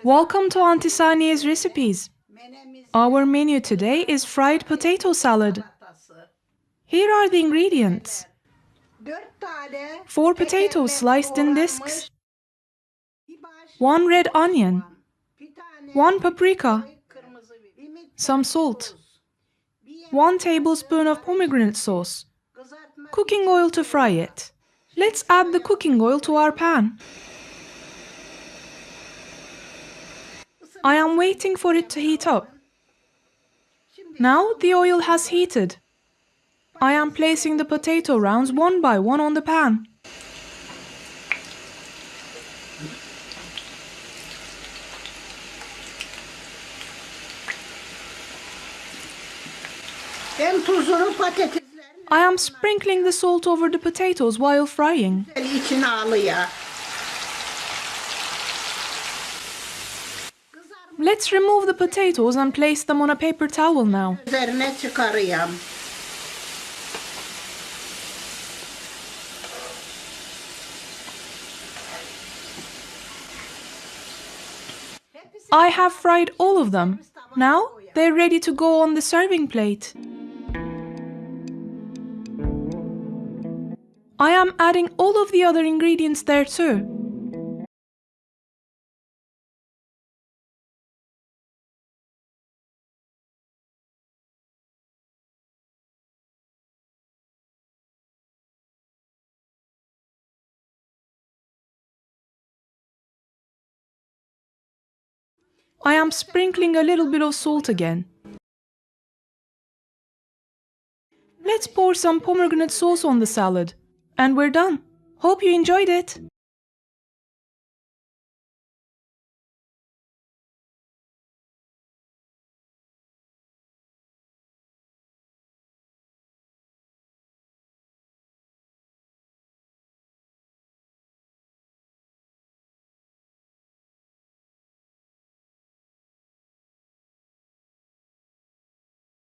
Welcome to Auntie Saniye's recipes. Our menu today is fried potato salad. Here are the ingredients. 4 potatoes sliced in discs, 1 red onion, 1 paprika, some salt, 1 tablespoon of pomegranate sauce, cooking oil to fry it. Let's add the cooking oil to our pan. I am waiting for it to heat up. Now the oil has heated. I am placing the potato rounds one by one on the pan. I am sprinkling the salt over the potatoes while frying. Let's remove the potatoes and place them on a paper towel now. I have fried all of them. Now they're ready to go on the serving plate. I am adding all of the other ingredients there too. I am sprinkling a little bit of salt again. Let's pour some pomegranate sauce on the salad. And we're done. Hope you enjoyed it.